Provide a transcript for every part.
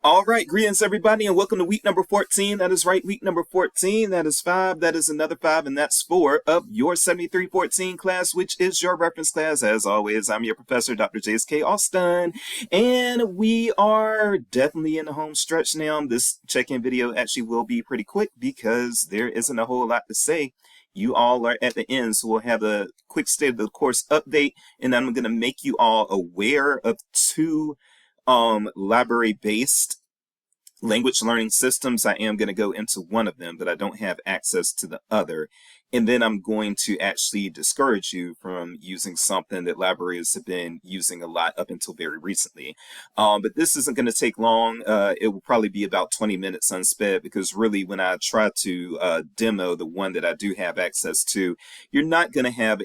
All right, greetings everybody, and welcome to week number 14. That is right, week number 14. That is five, that is another five, and that's four of your 7314 class, which is your reference class. As always, I'm your professor, Dr. J.S.K. Austin, and we are definitely in the home stretch now. This check-in video actually will be pretty quick because there isn't a whole lot to say. You all are at the end, so we'll have a quick state of the course update, and I'm going to make you all aware of two library based language learning systems. I am going to go into one of them, but I don't have access to the other. And then I'm going to actually discourage you from using something that libraries have been using a lot up until very recently. But this isn't going to take long. It will probably be about 20 minutes unsped, because really when I try to demo the one that I do have access to, you're not going to have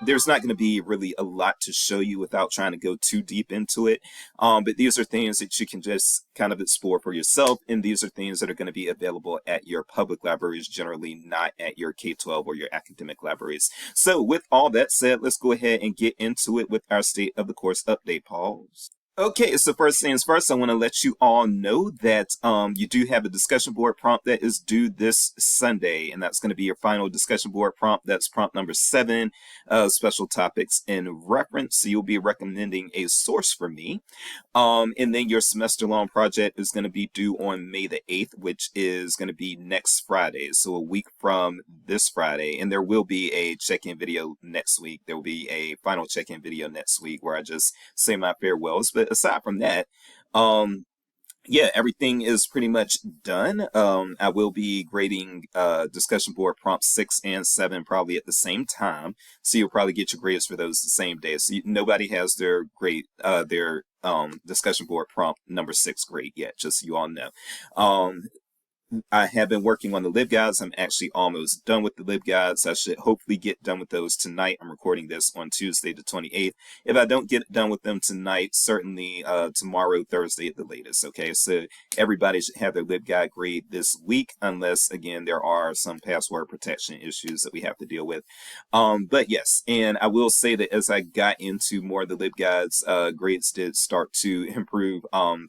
there's not going to be really a lot to show you without trying to go too deep into it. But these are things that you can just kind of explore for yourself, and these are things that are going to be available at your public libraries, generally not at your K-12 or your academic libraries. So with all that said, let's go ahead and get into it with our state of the course update, Pauls. Okay, so first things first, I want to let you all know that you do have a discussion board prompt that is due this Sunday, and that's going to be your final discussion board prompt. That's prompt number 7, special topics in reference. So you'll be recommending a source for me. And then your semester-long project is going to be due on May the 8th, which is going to be next Friday, so a week from this Friday. And there will be a check-in video next week. There will be a final check-in video next week where I just say my farewells. But aside from that, yeah, everything is pretty much done. I will be grading discussion board prompts 6 and 7 probably at the same time, so you'll probably get your grades for those the same day. So nobody has their grade, their discussion board prompt number 6 grade yet, just so you all know. I have been working on the LibGuides. I'm actually almost done with the LibGuides. I should hopefully get done with those tonight. I'm recording this on Tuesday the 28th. If I don't get done with them tonight, certainly tomorrow, Thursday at the latest. Okay, so everybody should have their LibGuide grade this week, unless, again, there are some password protection issues that we have to deal with. But yes, and I will say that as I got into more of the LibGuides, grades did start to improve. I'm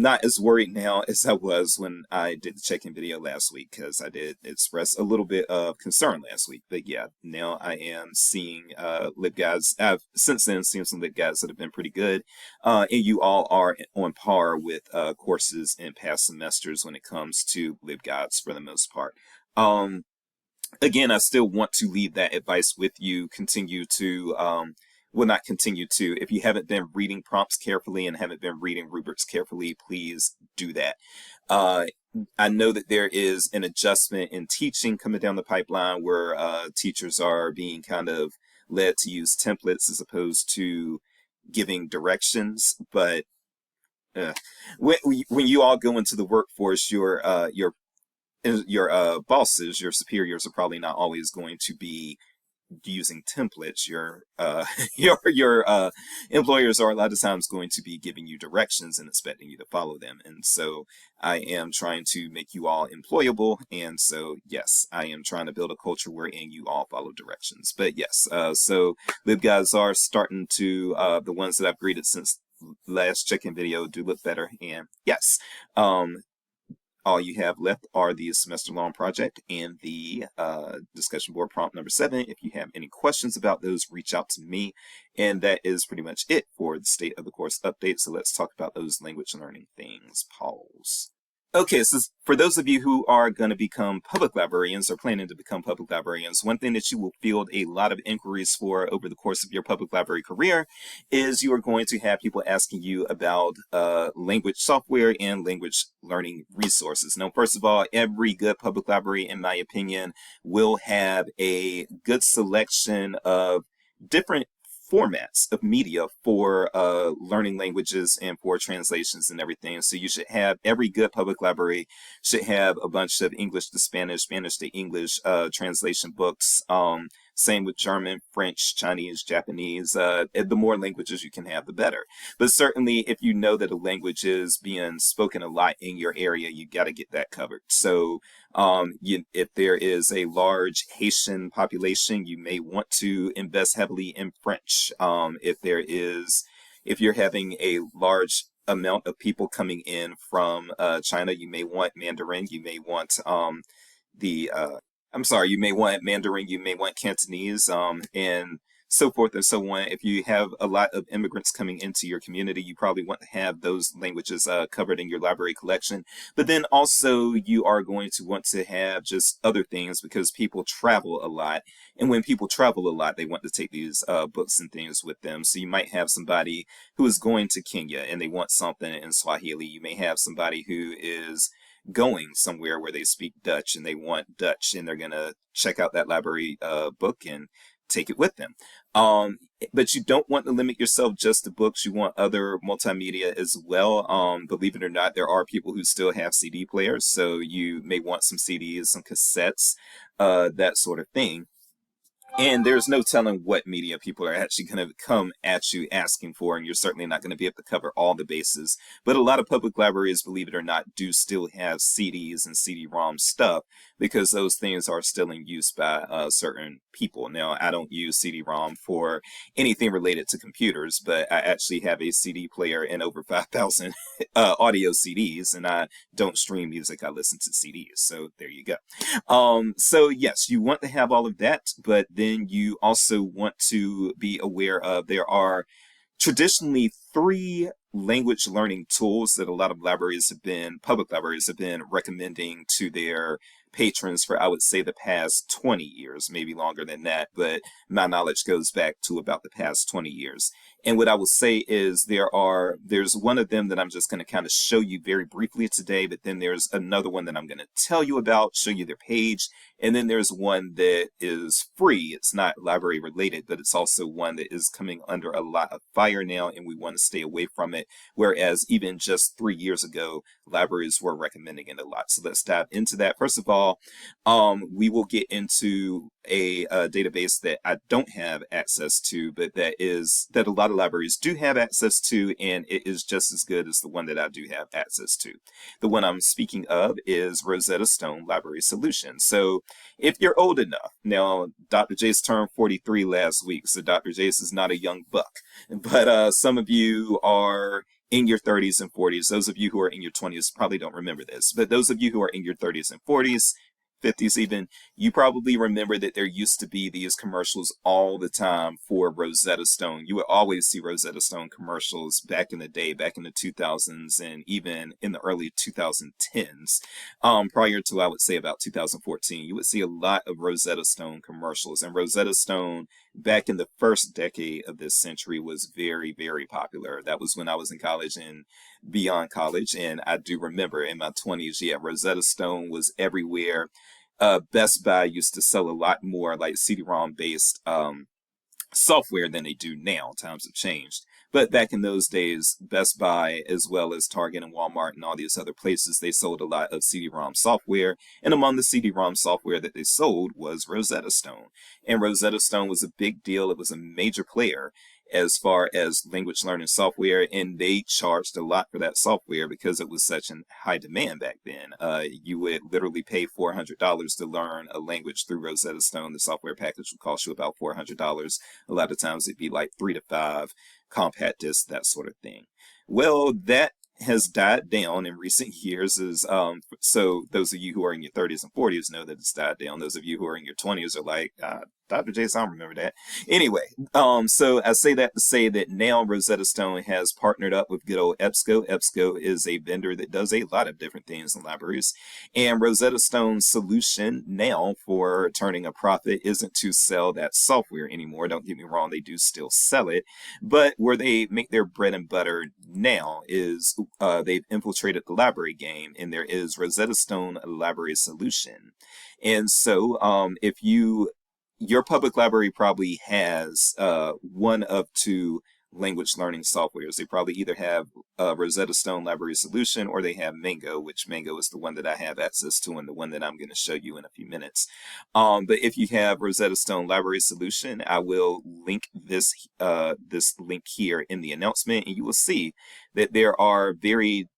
not as worried now as I was when I did the check-in video last week, because I did express a little bit of concern last week. But yeah, now I am seeing LibGuides. I've since then seen some LibGuides that have been pretty good, and you all are on par with courses in past semesters when it comes to LibGuides for the most part. Again, I still want to leave that advice with you. Continue to well, not continue to. If you haven't been reading prompts carefully and haven't been reading rubrics carefully, please do that. I know that there is an adjustment in teaching coming down the pipeline where teachers are being kind of led to use templates as opposed to giving directions. But when you all go into the workforce, your bosses, your superiors, are probably not always going to be using templates. Your employers are a lot of times going to be giving you directions and expecting you to follow them. And so I am trying to make you all employable, and so yes, I am trying to build a culture wherein you all follow directions. But yes, so LibGuides are starting to the ones that I've graded since last check-in video do look better. And yes, all you have left are the semester-long project and the discussion board prompt number 7. If you have any questions about those, reach out to me. And that is pretty much it for the state of the course update. So let's talk about those language learning things. Pause. Okay, so for those of you who are going to become public librarians or planning to become public librarians, one thing that you will field a lot of inquiries for over the course of your public library career is you are going to have people asking you about language software and language learning resources. Now, first of all, every good public library, in my opinion, will have a good selection of different formats of media for learning languages and for translations and everything. So you should have, every good public library should have a bunch of English to Spanish, Spanish to English translation books. Same with German, French, Chinese, Japanese. The more languages you can have, the better. But certainly if you know that a language is being spoken a lot in your area, you got to get that covered. So if there is a large Haitian population, you may want to invest heavily in French. If there is if you're having a large amount of people coming in from China, you may want Mandarin, you may want the I'm sorry, you may want Mandarin, you may want Cantonese, and so forth and so on. If you have a lot of immigrants coming into your community, you probably want to have those languages covered in your library collection. But then also, you are going to want to have just other things because people travel a lot. And when people travel a lot, they want to take these books and things with them. So you might have somebody who is going to Kenya and they want something in Swahili. You may have somebody who is going somewhere where they speak Dutch and they want Dutch and they're going to check out that library book and take it with them. Um, but you don't want to limit yourself just to books. You want other multimedia as well. Believe it or not, there are people who still have CD players. So you may want some CDs, some cassettes, that sort of thing. And there's no telling what media people are actually going to come at you asking for, and you're certainly not going to be able to cover all the bases. But a lot of public libraries, believe it or not, do still have CDs and CD-ROM stuff because those things are still in use by certain people. Now, I don't use CD-ROM for anything related to computers, but I actually have a CD player and over 5,000 audio CDs, and I don't stream music, I listen to CDs. So there you go. So yes, you want to have all of that, but then you also want to be aware of there are traditionally three language learning tools that a lot of public libraries have been recommending to their patrons for, I would say, the past 20 years, maybe longer than that, but my knowledge goes back to about the past 20 years. And what I will say is there's one of them that I'm just going to kind of show you very briefly today, but then there's another one that I'm going to tell you about, show you their page, and then there's one that is free. It's not library related, but it's also one that is coming under a lot of fire now, and we want to stay away from it. Whereas even just 3 years ago, libraries were recommending it a lot. So let's dive into that. First of all, we will get into a database that I don't have access to, but that a lot of libraries do have access to, and it is just as good as the one that I do have access to. The one I'm speaking of is Rosetta Stone Library Solution. So if you're old enough, now Dr. Jace turned 43 last week, so Dr. Jace is not a young buck, but some of you are in your 30s and 40s. Those of you who are in your 20s probably don't remember this, but those of you who are in your 30s and 40s, 50s even, you probably remember that there used to be these commercials all the time for Rosetta Stone. You would always see Rosetta Stone commercials back in the day, back in the 2000s and even in the early 2010s. Prior to, I would say, about 2014, you would see a lot of Rosetta Stone commercials. And Rosetta Stone, back in the first decade of this century, was very, very popular. That was when I was in college and beyond college. And I do remember in my 20s, yeah, Rosetta Stone was everywhere. Best Buy used to sell a lot more like CD-ROM based software than they do now. Times have changed. But back in those days, Best Buy, as well as Target and Walmart and all these other places, they sold a lot of CD-ROM software. And among the CD-ROM software that they sold was Rosetta Stone. And Rosetta Stone was a big deal. It was a major player as far as language learning software, and they charged a lot for that software because it was such in high demand back then. You would literally pay $400 to learn a language through Rosetta Stone. The software package would cost you about $400. A lot of times it'd be like 3 to 5 compact discs, that sort of thing. Well, that has died down in recent years. So those of you who are in your 30s and 40s know that it's died down. Those of you who are in your 20s are like, Dr. Jace, I don't remember that. Anyway, so I say that to say that now Rosetta Stone has partnered up with good old EBSCO. EBSCO is a vendor that does a lot of different things in libraries. And Rosetta Stone's solution now for turning a profit isn't to sell that software anymore. Don't get me wrong, they do still sell it. But where they make their bread and butter now is they've infiltrated the library game, and there is Rosetta Stone Library Solution. And so if your public library probably has one of two language learning softwares. They probably either have Rosetta Stone Library Solution or they have Mango, which Mango is the one that I have access to and the one that I'm going to show you in a few minutes. But if you have Rosetta Stone Library Solution, I will link this link here in the announcement, and you will see that there are very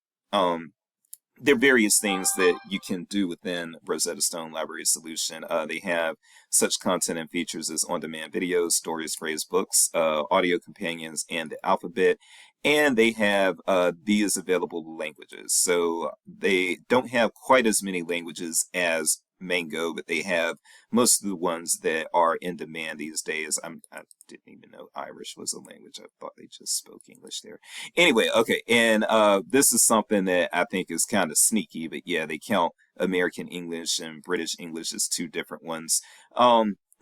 there are various things that you can do within Rosetta Stone Library Solution. They have such content and features as on-demand videos, stories, phrase books, audio companions, and the alphabet. And they have these available languages. So they don't have quite as many languages as Mango, but they have most of the ones that are in demand these days. I didn't even know Irish was a language. I thought they just spoke English there. Anyway, okay, and this is something that I think is kind of sneaky, but yeah, they count American English and British English as two different ones.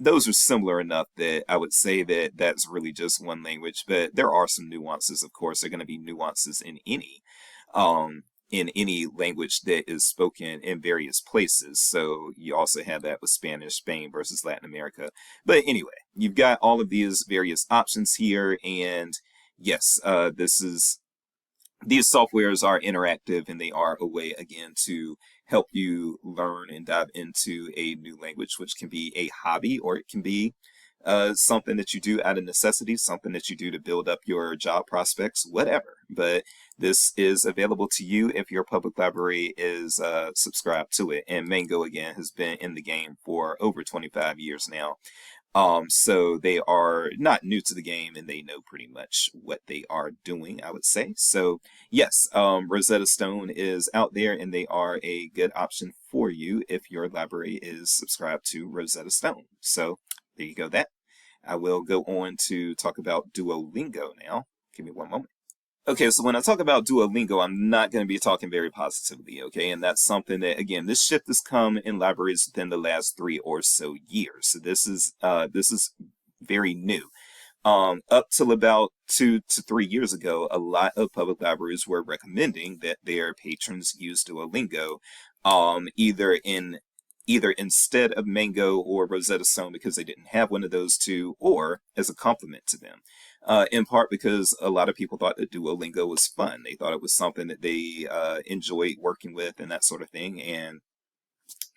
Those are similar enough that I would say that that's really just one language, but there are some nuances, of course. There are going to be nuances um, in any language that is spoken in various places. So you also have that with Spanish, Spain versus Latin America. But anyway, you've got all of these various options here, and yes, these softwares are interactive and they are a way again to help you learn and dive into a new language, which can be a hobby or it can be something that you do out of necessity, something that you do to build up your job prospects, whatever. But this is available to you if your public library is subscribed to it. And Mango, again, has been in the game for over 25 years now. So they are not new to the game and they know pretty much what they are doing, I would say. So yes, Rosetta Stone is out there and they are a good option for you if your library is subscribed to Rosetta Stone. So there you go, that. I will go on to talk about Duolingo now. Give me one moment. Okay, so when I talk about Duolingo, I'm not going to be talking very positively, okay? And that's something that, again, this shift has come in libraries within the last 3 or so years. So this is very new. Up till about 2 to 3 years ago, a lot of public libraries were recommending that their patrons use Duolingo, either instead of Mango or Rosetta Stone because they didn't have one of those two, or as a complement to them. In part because a lot of people thought that Duolingo was fun. They thought it was something that they enjoyed working with and that sort of thing. And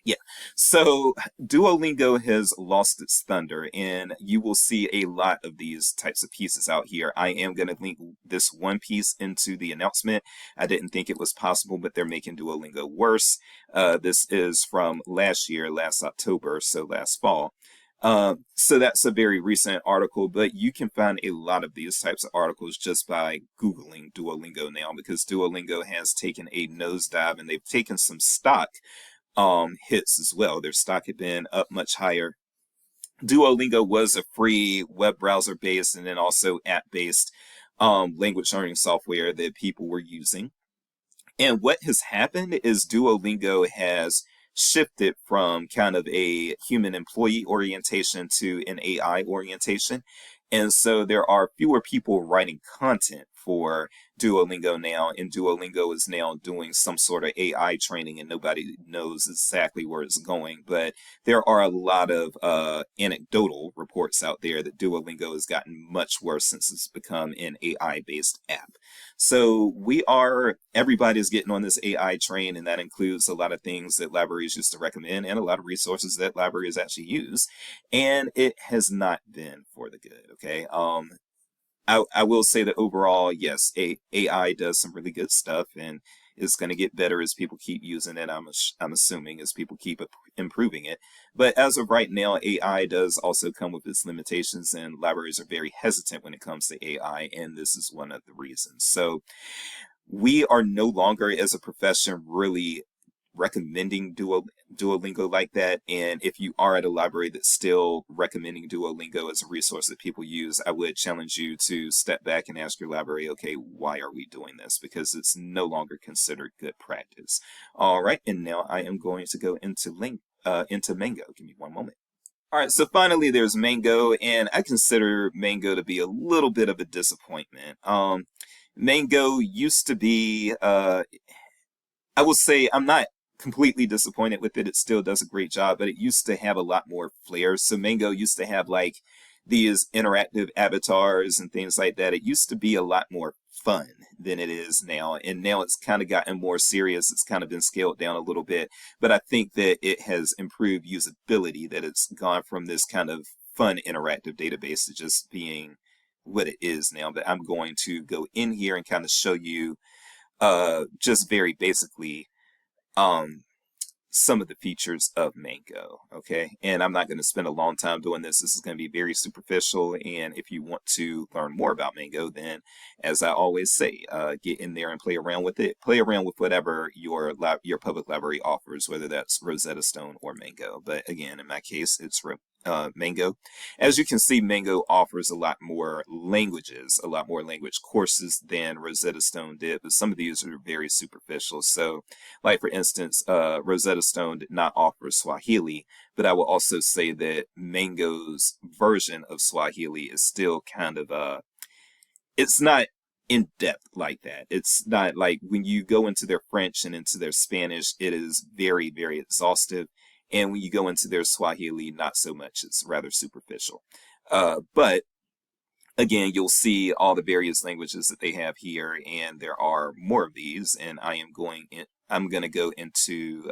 yeah, so Duolingo has lost its thunder, and you will see a lot of these types of pieces out here. I am going to link this one piece into the announcement. I didn't think it was possible, but they're making Duolingo worse. This is from last year, last October, so last fall. So that's a very recent article, but you can find a lot of these types of articles just by Googling Duolingo now, because Duolingo has taken a nosedive and they've taken some stock hits as well. Their stock had been up much higher. Duolingo was a free web browser based and then also app based language learning software that people were using. And what has happened is Duolingo has shifted from kind of a human employee orientation to an AI orientation. And so there are fewer people writing content for Duolingo now, and Duolingo is now doing some sort of AI training, and nobody knows exactly where it's going. But there are a lot of anecdotal reports out there that Duolingo has gotten much worse since it's become an AI-based app. So everybody's getting on this AI train, and that includes a lot of things that libraries used to recommend and a lot of resources that libraries actually use. And it has not been for the good, okay? I will say that overall, yes, AI does some really good stuff, and it's going to get better as people keep using it. I'm assuming as people keep improving it. But as of right now, AI does also come with its limitations, and libraries are very hesitant when it comes to AI, and this is one of the reasons. So we are no longer, as a profession, really recommending Duolingo like that. And if you are at a library that's still recommending Duolingo as a resource that people use, I would challenge you to step back and ask your library, okay, why are we doing this? Because it's no longer considered good practice. All right, and now I am going to go into Mango. Give me one moment. All right, so finally there's Mango, and I consider Mango to be a little bit of a disappointment. Mango used to be, I will say I'm not completely disappointed with it. It still does a great job, but it used to have a lot more flair. So Mango used to have like these interactive avatars and things like that. It used to be a lot more fun than it is now. And now it's kind of gotten more serious. It's kind of been scaled down a little bit, but I think that it has improved usability, that it's gone from this kind of fun interactive database to just being what it is now. But I'm going to go in here and kind of show you just very basically um, some of the features of Mango. Okay. And I'm not going to spend a long time doing this. This is going to be very superficial. And if you want to learn more about Mango, then as I always say, get in there and play around with it. Play around with whatever your public library offers, whether that's Rosetta Stone or Mango. But again, in my case, it's Mango. As you can see, Mango offers a lot more languages, a lot more language courses than Rosetta Stone did, but some of these are very superficial. So, like for instance, Rosetta Stone did not offer Swahili, but I will also say that Mango's version of Swahili is still kind of it's not in depth like that. It's not like when you go into their French and into their Spanish, it is very, very exhaustive. And when you go into their Swahili, not so much. It's rather superficial. But again, you'll see all the various languages that they have here, and there are more of these. And I'm going to go into,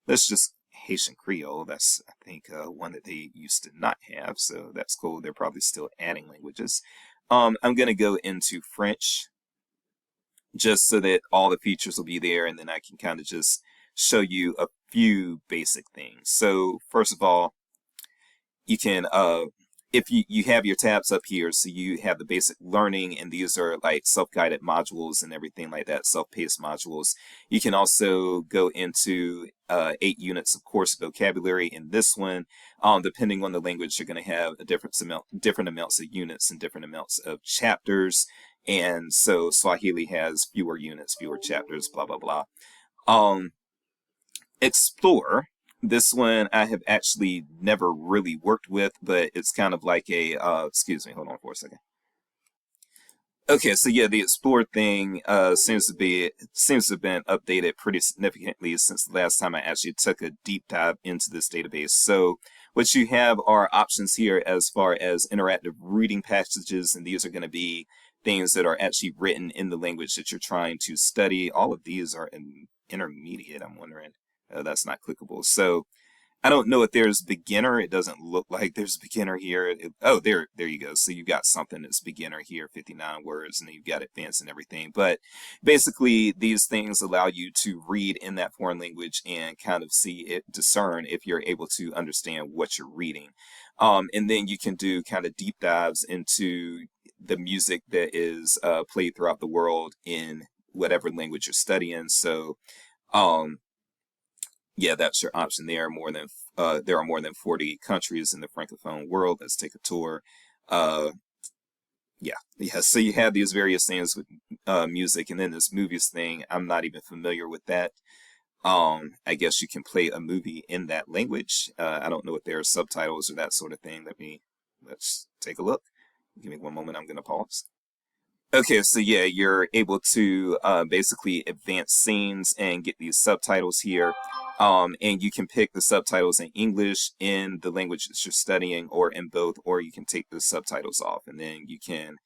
let's just Haitian Creole. That's, I think, one that they used to not have. So that's cool. They're probably still adding languages. I'm going to go into French just so that all the features will be there, and then I can kind of just show you a few basic things. So first of all, you can if you have your tabs up here, so you have the basic learning, and these are like self-guided modules and everything like that, self-paced modules. You can also go into 8 units of course vocabulary in this one. Depending on the language, you're going to have a different amounts of units and different amounts of chapters. And so Swahili has fewer units, fewer chapters, blah, blah, blah. Explore. This one I have actually never really worked with, but it's kind of like a, excuse me, hold on for a second. Okay, so yeah, the Explore thing seems to have been updated pretty significantly since the last time I actually took a deep dive into this database. So what you have are options here as far as interactive reading passages, and these are going to be things that are actually written in the language that you're trying to study. All of these are in intermediate, I'm wondering. That's not clickable. So I don't know if there's beginner. It doesn't look like there's beginner here. Oh, there you go. So you've got something that's beginner here, 59 words, and then you've got advanced and everything. But basically, these things allow you to read in that foreign language and kind of discern if you're able to understand what you're reading. And then you can do kind of deep dives into the music that is played throughout the world in whatever language you're studying. So, yeah, that's your option there. There are more than 40 countries in the Francophone world. Let's take a tour. Yeah. So you have these various things with music, and then this movies thing. I'm not even familiar with that. I guess you can play a movie in that language. I don't know if there are subtitles or that sort of thing. Let's take a look. Give me one moment. I'm going to pause. Okay, so yeah, you're able to basically advance scenes and get these subtitles here. And you can pick the subtitles in English, in the language that you're studying, or in both, or you can take the subtitles off, and then you can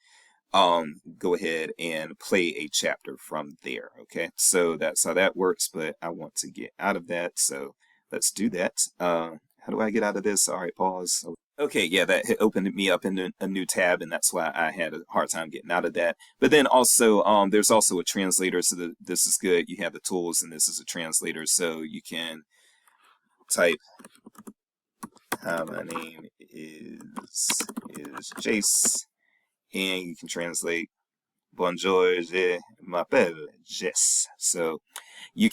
go ahead and play a chapter from there. Okay, so that's how that works, but I want to get out of that, so let's do that. How do I get out of this? All right, pause. Okay, yeah, that opened me up in a new tab, and that's why I had a hard time getting out of that. But then also, there's also a translator, so this is good. You have the tools, and this is a translator, so you can type, "Hi, my name is Jace," and you can translate, "Bonjour, je m'appelle Jess." So you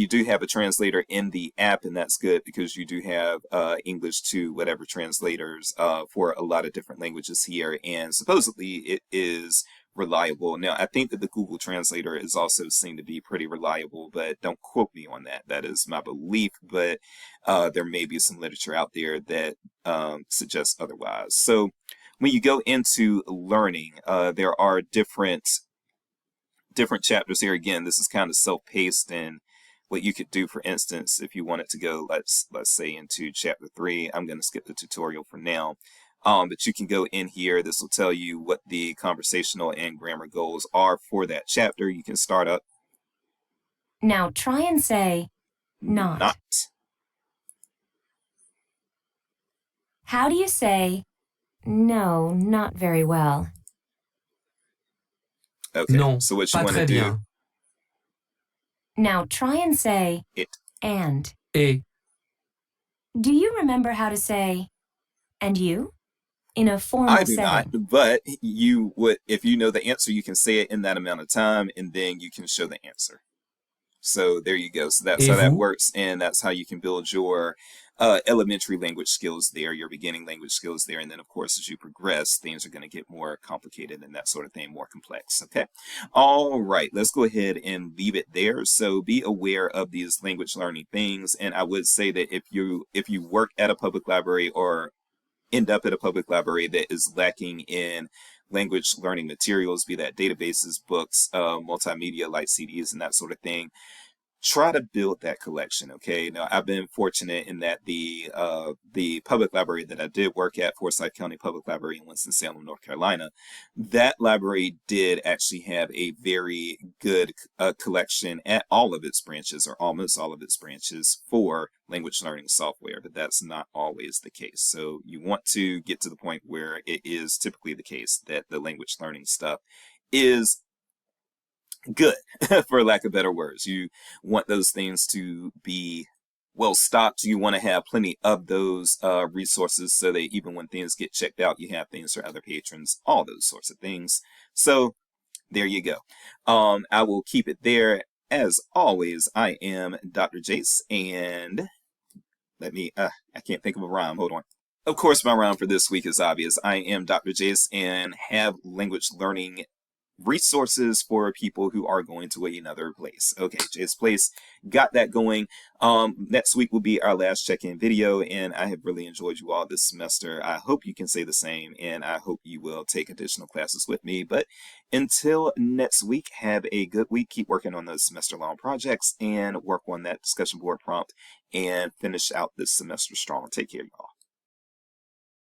do have a translator in the app, and that's good because you do have English to whatever translators for a lot of different languages here, and supposedly it is reliable. Now, I think that the Google Translator is also seen to be pretty reliable, but don't quote me on that. That is my belief, but there may be some literature out there that suggests otherwise. So when you go into learning, there are different chapters here. Again, this is kind of self-paced, and what you could do, for instance, if you wanted to go, let's say into chapter 3. I'm going to skip the tutorial for now. But you can go in here. This will tell you what the conversational and grammar goals are for that chapter. You can start up. Now try and say not. How do you say no, not very well? Okay, Non, so what you pas want to très do, bien. Now try and say it. and. Et. Do you remember how to say and you in a formal I do setting? not, but you would, if you know the answer, you can say it in that amount of time, and then you can show the answer. So there you go. So that's Et how that vous? works, and that's how you can build your elementary language skills there, your beginning language skills there, and then of course as you progress, things are going to get more complicated and that sort of thing, more complex. Okay, all right, let's go ahead and leave it there. So be aware of these language learning things, and I would say that if you work at a public library or end up at a public library that is lacking in language learning materials, be that databases, books, multimedia like CDs and that sort of thing, try to build that collection. Okay, now I've been fortunate in that the public library that I did work at, Forsyth County Public Library in Winston-Salem, North Carolina, that library did actually have a very good collection at all of its branches, or almost all of its branches, for language learning software, but that's not always the case. So you want to get to the point where it is typically the case that the language learning stuff is good, for lack of better words. You want those things to be well stocked. You want to have plenty of those resources so that even when things get checked out, you have things for other patrons, all those sorts of things. So there you go. I will keep it there. As always, I am Dr. Jace, and let me, I can't think of a rhyme. Hold on. Of course, my rhyme for this week is obvious. I am Dr. Jace and have language learning resources for people who are going to another place. Okay, Jay's Place, got that going. Next week will be our last check-in video, and I have really enjoyed you all this semester. I hope you can say the same, and I hope you will take additional classes with me. But until next week, have a good week. Keep working on those semester-long projects and work on that discussion board prompt and finish out this semester strong. Take care, y'all.